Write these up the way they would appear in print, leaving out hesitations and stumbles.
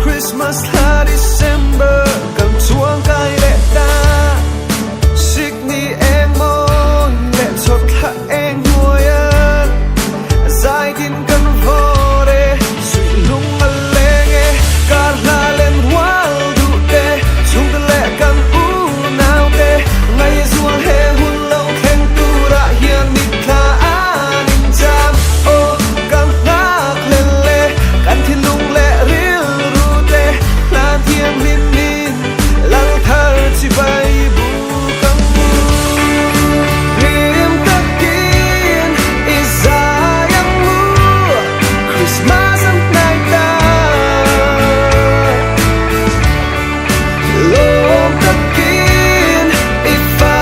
Christmas และ December กันช่วงใกล้และตาชิกนี่เองมองและชดละเองหัวยันใจกินกันโฟเรสุยลุงมาเลงการลาเล่นวัลดูเตชุ่มกันและกันอูนาวเตไงส่วนเฮหุ่นเล่าแข่งตูระเฮียนิคลาอานินจามโอกันรักเล่นเล่กันที่ลุงและริลRin min lang thar chi bay bu kang mu rim takin isayang mu Christmas ang night da lom takin ifa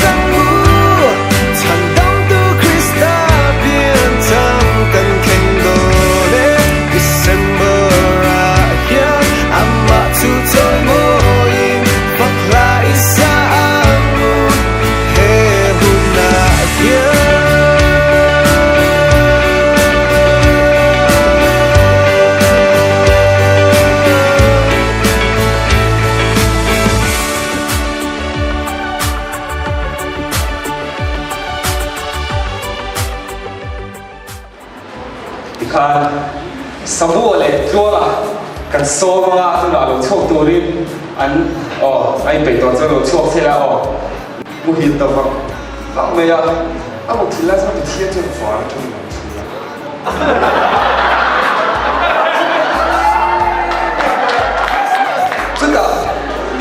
kang mu chan dong tu Krista bien tam kan keng do le December to toy moin bakla isa mo hebuna ya ikan sabu le tuaกันโซ่มาตัวเราโชคตัวริมอันไอ้เป็ดตัวเจ้าเราโชคเท่าแล้วมุหินตัวฟังฟังไม่ยากเอาทีแรกจะไปเที่ยวจนฟ้าจน真的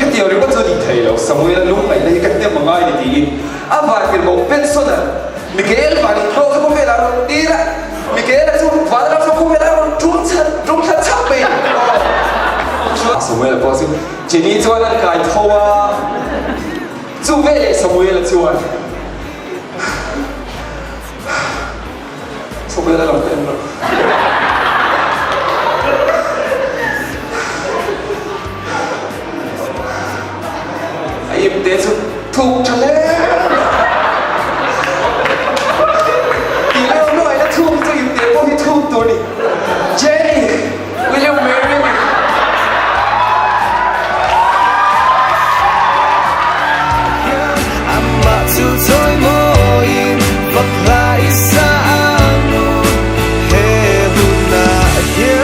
一定要你不做地铁了สมัยนั้นลุงไปเลยกันเต็มมังไงดีอ่ะว่าเป็นโมเป็นส่วนนั้นมิเกลมาดิโลกก็ไม่ได้ดีละมิเกลจะว่าเราจะก็ไม่ได้中餐差别什么了？不是，今年做那个头啊，做为了什么了做啊？是为了老人了。哎呀，这是吐出来。你来我来的吐，这有点不会吐多呢。Jenny，will you marry me？To toy moin bakla isa mo hebuna ya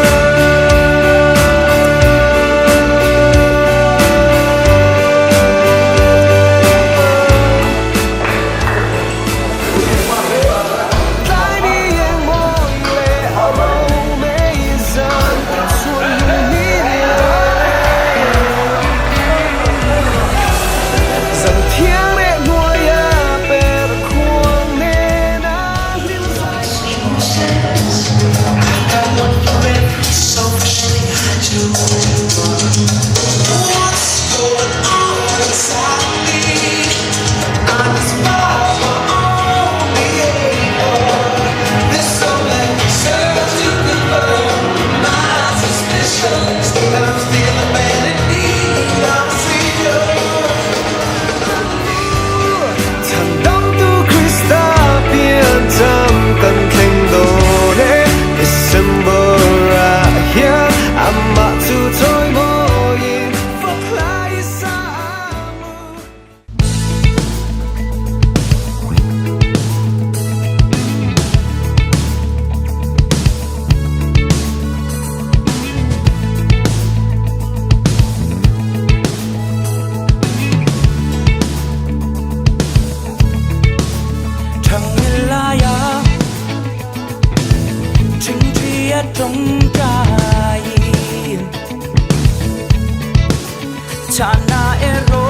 Chana ero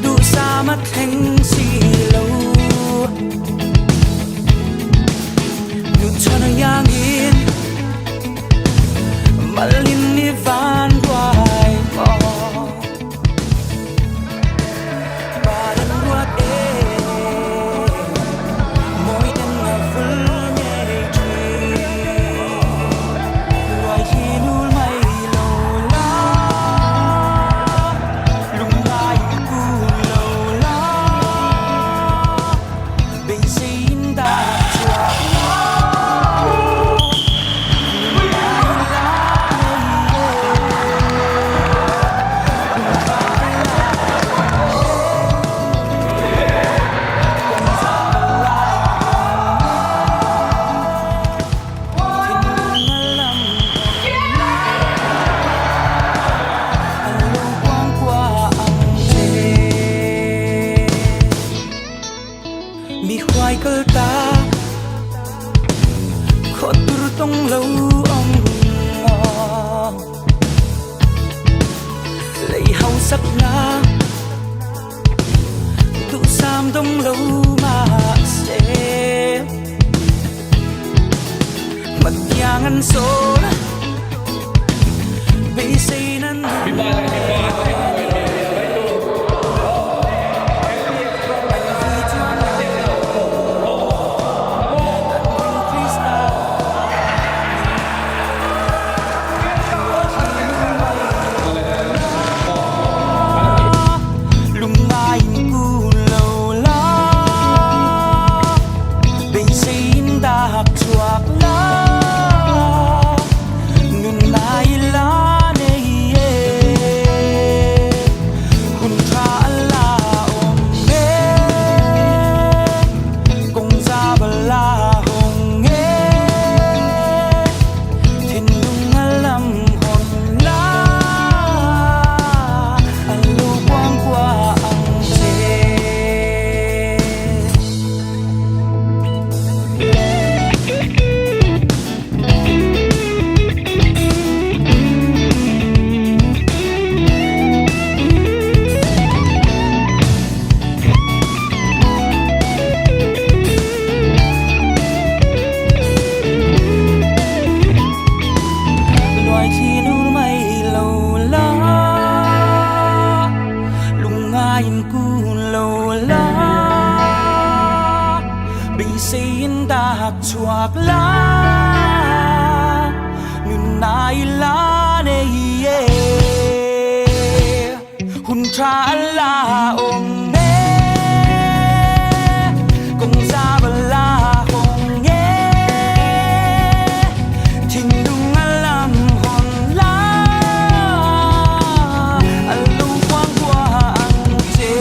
du sama theng silo du chana yangin malin ni van wai mo badan ruat moi den na full khó tur tông lâu ông ngò lấy hậu sắc na tụ sam đông lâu mà sẽ mặt yang ăn số bị say nan chuak la nun nai la ne ye hun tra la om ne kong za ba la hong ye tin dung alam hon la alu quang qua ang che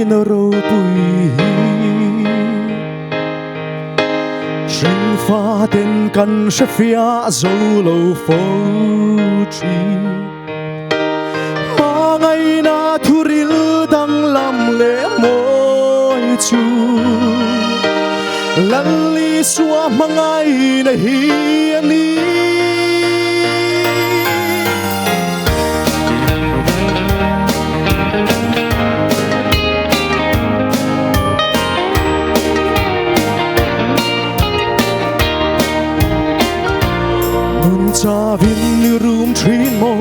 nó râu bụi sinh pha tên căn sẽ phía dấu lâu phố trì mà ngày na thu ril đang làm lễ môi chu lần li xua mà ngày na hiền đi cha vin ni room train mo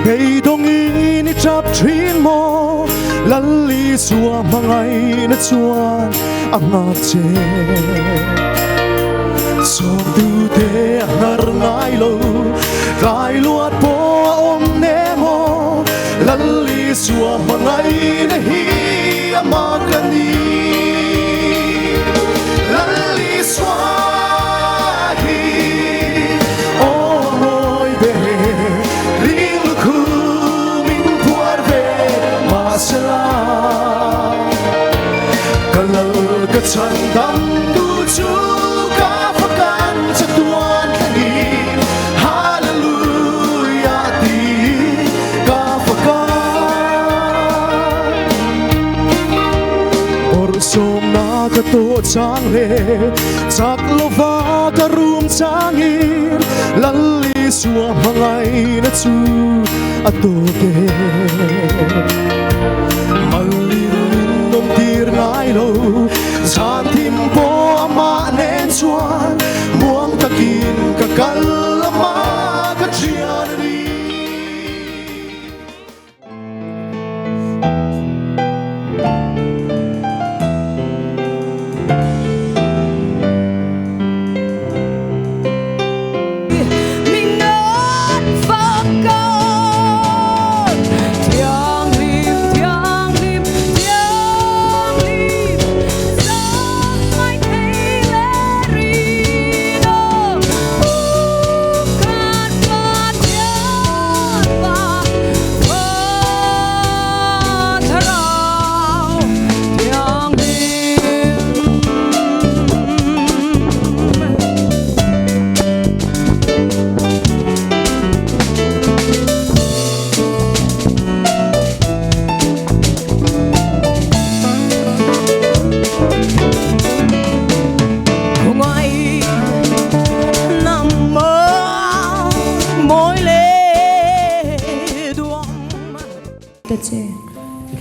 gay dong in ni chap train mo lali suwa mangai na chuan angak che so du te ngar ngai lo kai luat po om ne mo lali suwa mangai na hi amakani lali suwa chân tâm tu chú ca phật can cho tuan đi hallelujah đi ca phật can orsom na ka to chang le chak lova ka room chang in lalli suwa mangai na chu atoke malin nom tir ngai lo chan thim po ma nen chuan muang takin ka kal ma ka chian ri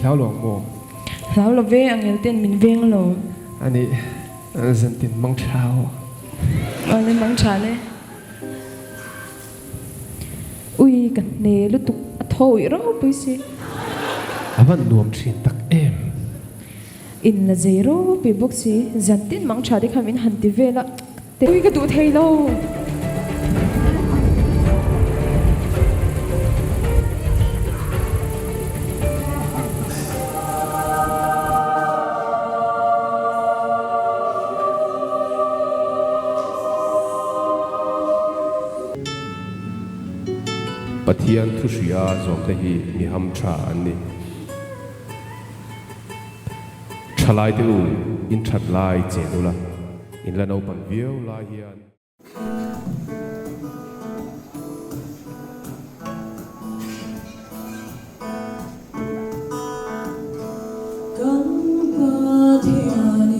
lão lồng mồ lão là về anh hiểu tên mình về rồi anh ấy dân tiền mong chào lên mong chào đấy ui cái này lúc tục thôi rồi bây giờ vẫn nuông chuyện tắc em in là zero bị bốc xí dân tiền mong chào đi khai mình hẳn đi về là ui cái tụi thầy đâu Pathian thu suya zom te hi mi ham tha ani thalai te u in that lai che dula in la no pan viau la hian kan pathian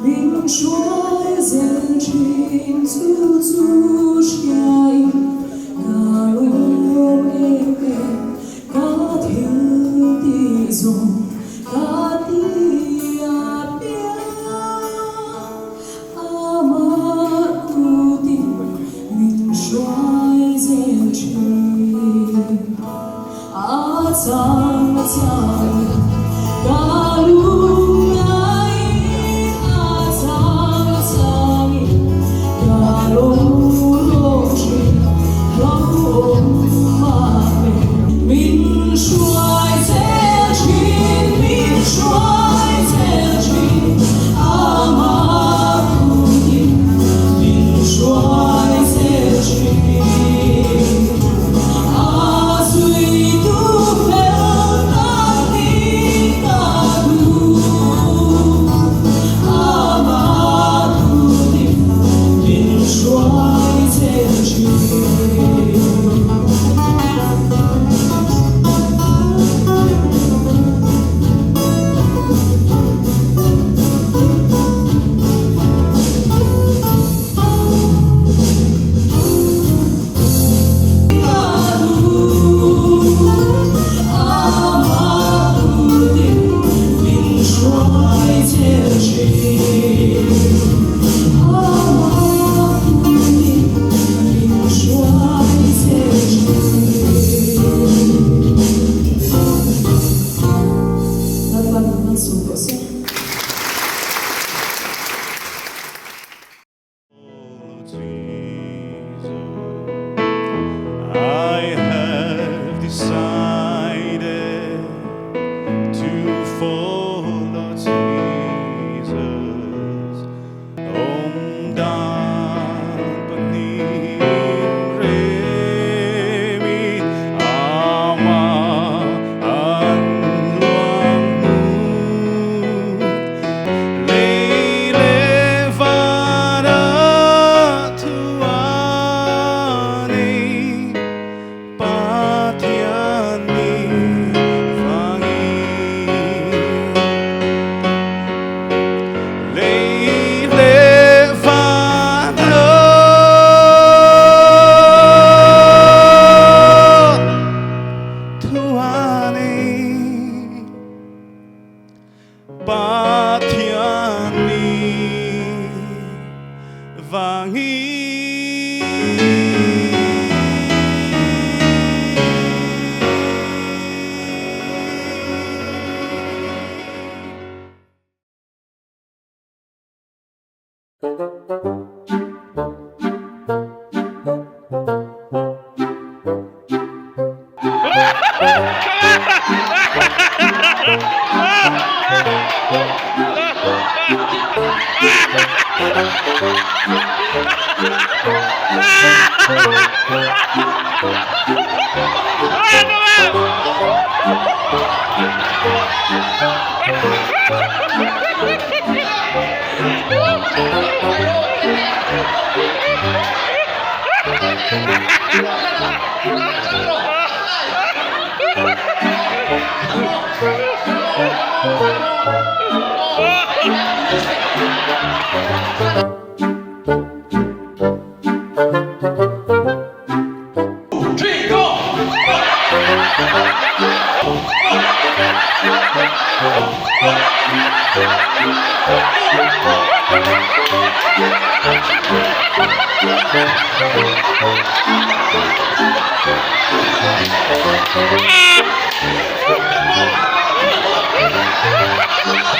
min shuai zen chin zu zu shai Hãy subscribe ความสุขก็สุข I have decided to follow Jesus. Om Dampanin Remi Ama Anluang Leile Vada Tuani Patiani Vangi Leile Vada Tuani Patiani Vangi Ah!